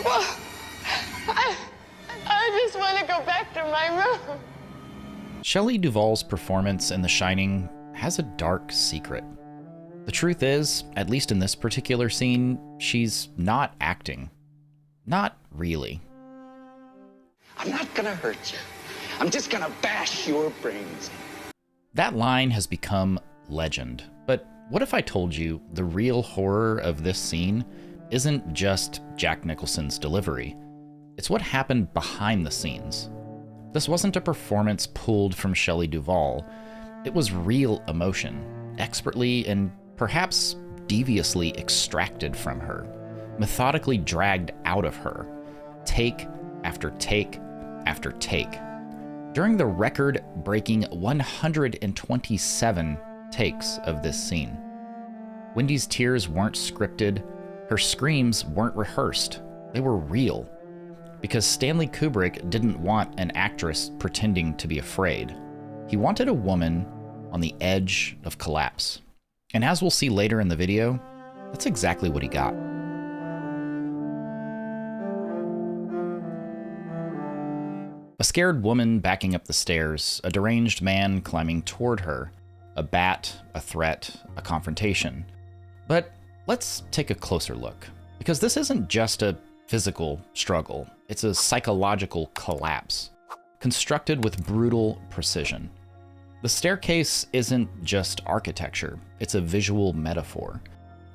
Well, I just want to go back to my room. Shelley Duvall's performance in The Shining has a dark secret. The truth is, at least in this particular scene, she's not acting. Not really. I'm not gonna hurt you. I'm just gonna bash your brains. That line has become legend. But what if I told you the real horror of this scene isn't just Jack Nicholson's delivery? It's what happened behind the scenes. This wasn't a performance pulled from Shelley Duvall. It was real emotion, expertly and perhaps deviously extracted from her, methodically dragged out of her, take after take after take. During the record-breaking 127 takes of this scene, Wendy's tears weren't scripted, her screams weren't rehearsed, they were real. Because Stanley Kubrick didn't want an actress pretending to be afraid. He wanted a woman on the edge of collapse. And as we'll see later in the video, that's exactly what he got. A scared woman backing up the stairs, a deranged man climbing toward her, a bat, a threat, a confrontation. But let's take a closer look, because this isn't just a physical struggle, it's a psychological collapse, constructed with brutal precision. The staircase isn't just architecture, it's a visual metaphor.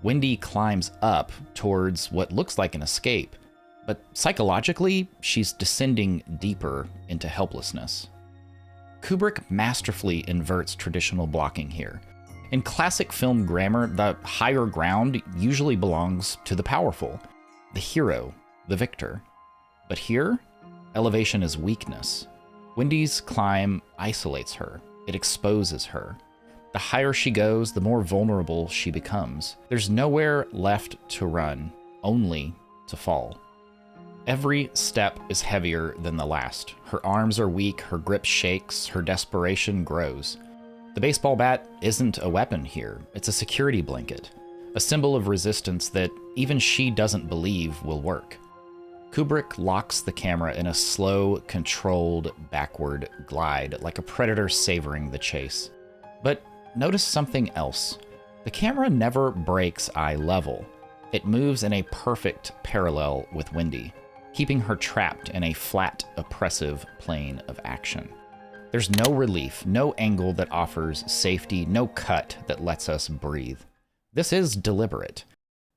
Wendy climbs up towards what looks like an escape, but psychologically, she's descending deeper into helplessness. Kubrick masterfully inverts traditional blocking here. In classic film grammar, the higher ground usually belongs to the powerful, the hero, the victor. But here, elevation is weakness. Wendy's climb isolates her. It exposes her. The higher she goes, the more vulnerable she becomes. There's nowhere left to run, only to fall. Every step is heavier than the last. Her arms are weak, her grip shakes, her desperation grows. The baseball bat isn't a weapon here, it's a security blanket, a symbol of resistance that even she doesn't believe will work. Kubrick locks the camera in a slow, controlled, backward glide, like a predator savoring the chase. But notice something else. The camera never breaks eye level. It moves in a perfect parallel with Wendy, keeping her trapped in a flat, oppressive plane of action. There's no relief, no angle that offers safety, no cut that lets us breathe. This is deliberate.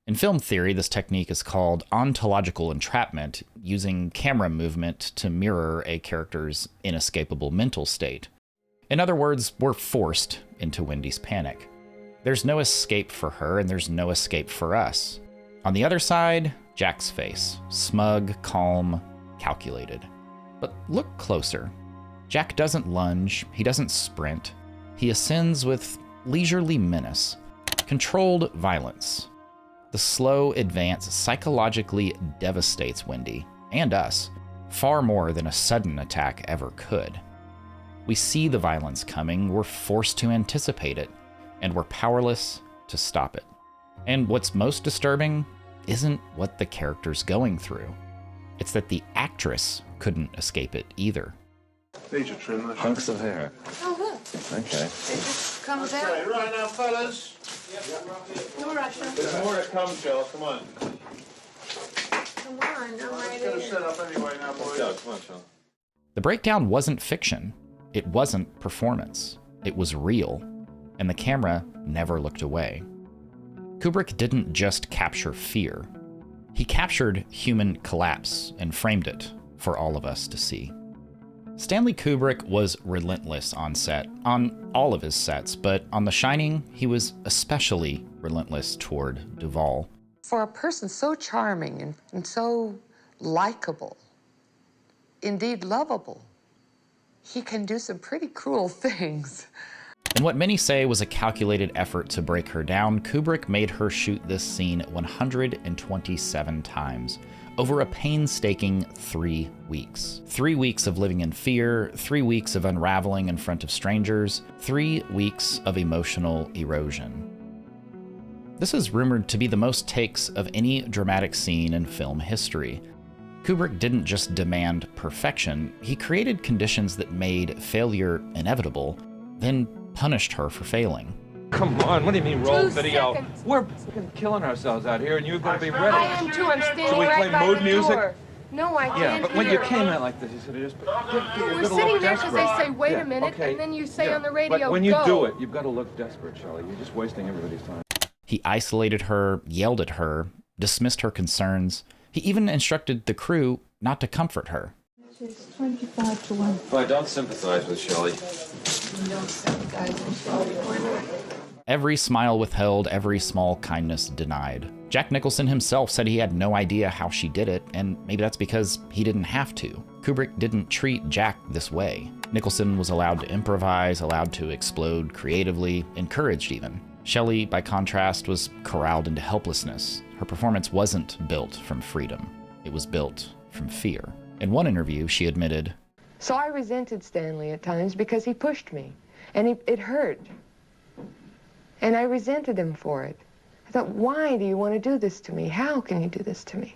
In film theory, this technique is called ontological entrapment, using camera movement to mirror a character's inescapable mental state. In other words, we're forced into Wendy's panic. There's no escape for her, and there's no escape for us. On the other side, Jack's face, smug, calm, calculated. But look closer. Jack doesn't lunge, he doesn't sprint. He ascends with leisurely menace, controlled violence. The slow advance psychologically devastates Wendy, and us, far more than a sudden attack ever could. We see the violence coming, we're forced to anticipate it, and we're powerless to stop it. And what's most disturbing isn't what the character's going through. It's that the actress couldn't escape it either. Need to trim that. Hunks of hair. Oh, look. Okay. It just comes out. Okay, right now, fellas. No rush. There's more to come, Joel. Come on. Come on, I'm Let's get ready. it set up anyway now, boys. Go, come on, Sean. The breakdown wasn't fiction. It wasn't performance. It was real, and the camera never looked away. Kubrick didn't just capture fear. He captured human collapse and framed it for all of us to see. Stanley Kubrick was relentless on set, on all of his sets, but on The Shining, he was especially relentless toward Duvall. For a person so charming and so likable, indeed lovable, he can do some pretty cruel things. In what many say was a calculated effort to break her down, Kubrick made her shoot this scene 127 times, over a painstaking 3 weeks. 3 weeks of living in fear, 3 weeks of unraveling in front of strangers, 3 weeks of emotional erosion. This is rumored to be the most takes of any dramatic scene in film history. Kubrick didn't just demand perfection, he created conditions that made failure inevitable, then punished her for failing. Come on, what do you mean roll 2 video? seconds. We're fucking killing ourselves out here and you're gonna be ready. I am too. I'm standing Should we right play by mood the music? door. No, I can't Yeah, but when you hear. came in like this, you should have just... We're sitting there because they say, wait a minute, okay. and then you say Yeah, on the radio, but when you go. do it, you've got to look desperate, Shelley. You're just wasting everybody's time. He isolated her, yelled at her, dismissed her concerns. He even instructed the crew not to comfort her. It's 25 to 1. Well, I don't sympathize with Shelley. Every smile withheld, every small kindness denied. Jack Nicholson himself said he had no idea how she did it, and maybe that's because he didn't have to. Kubrick didn't treat Jack this way. Nicholson was allowed to improvise, allowed to explode creatively, encouraged even. Shelley, by contrast, was corralled into helplessness. Her performance wasn't built from freedom. It was built from fear. In one interview, she admitted, So I resented Stanley at times because he pushed me, and it hurt. And I resented him for it. I thought, why do you want to do this to me? How can you do this to me?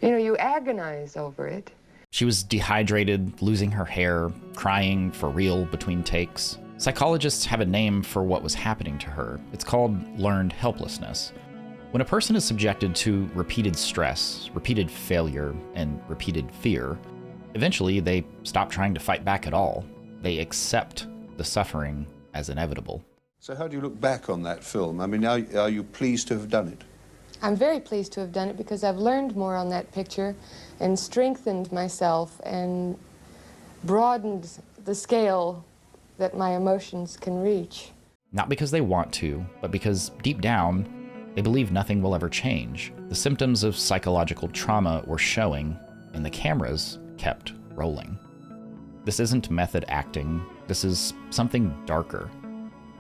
You know, you agonize over it. she was dehydrated, losing her hair, crying for real between takes. Psychologists have a name for what was happening to her. It's called learned helplessness. When a person is subjected to repeated stress, repeated failure, and repeated fear, eventually they stop trying to fight back at all. They accept the suffering as inevitable. So how do you look back on that film? I mean, are you pleased to have done it? I'm very pleased to have done it because I've learned more on that picture and strengthened myself and broadened the scale that my emotions can reach. Not because they want to, but because deep down, they believe nothing will ever change. The symptoms of psychological trauma were showing, and the cameras kept rolling. This isn't method acting, this is something darker.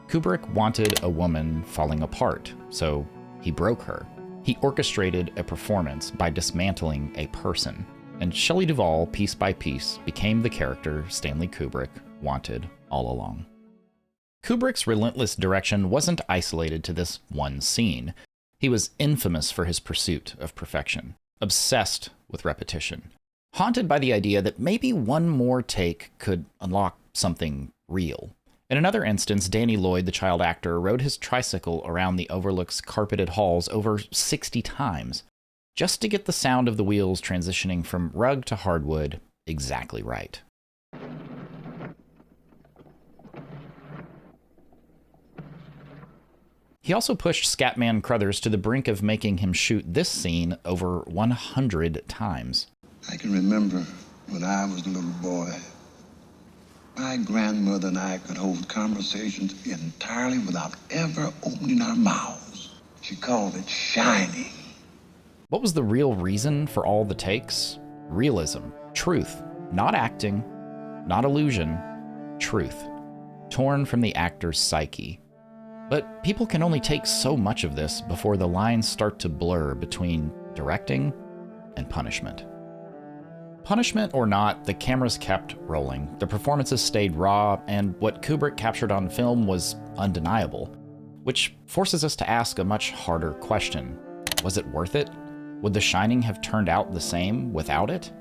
Kubrick wanted a woman falling apart, so he broke her. He orchestrated a performance by dismantling a person, and Shelley Duvall, piece by piece, became the character Stanley Kubrick wanted all along. Kubrick's relentless direction wasn't isolated to this one scene. He was infamous for his pursuit of perfection, obsessed with repetition, haunted by the idea that maybe one more take could unlock something real. In another instance, Danny Lloyd, the child actor, rode his tricycle around the Overlook's carpeted halls over 60 times, just to get the sound of the wheels transitioning from rug to hardwood exactly right. He also pushed Scatman Crothers to the brink of making him shoot this scene over 100 times. I can remember when I was a little boy, my grandmother and I could hold conversations entirely without ever opening our mouths. She called it shining. What was the real reason for all the takes? Realism, truth, not acting, not illusion, truth, torn from the actor's psyche. But people can only take so much of this before the lines start to blur between directing and punishment. Punishment or not, the cameras kept rolling, the performances stayed raw, and what Kubrick captured on film was undeniable, which forces us to ask a much harder question. Was it worth it? Would The Shining have turned out the same without it?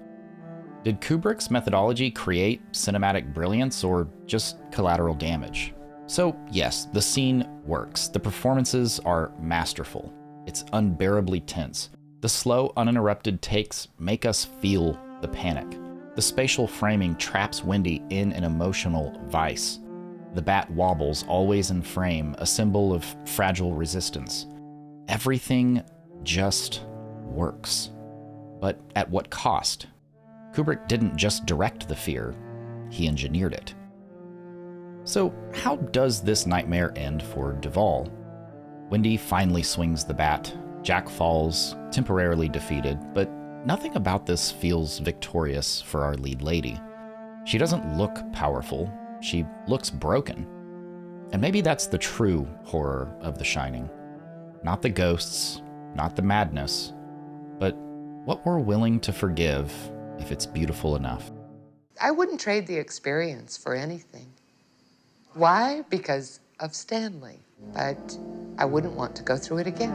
Did Kubrick's methodology create cinematic brilliance or just collateral damage? So yes, the scene works. The performances are masterful. It's unbearably tense. The slow, uninterrupted takes make us feel the panic. The spatial framing traps Wendy in an emotional vice. The bat wobbles, always in frame, a symbol of fragile resistance. Everything just works. But at what cost? Kubrick didn't just direct the fear, he engineered it. So how does this nightmare end for Duvall? Wendy finally swings the bat. Jack falls, temporarily defeated, but nothing about this feels victorious for our lead lady. She doesn't look powerful, she looks broken. And maybe that's the true horror of The Shining. Not the ghosts, not the madness, but what we're willing to forgive if it's beautiful enough. I wouldn't trade the experience for anything. Why? Because of Stanley. But I wouldn't want to go through it again.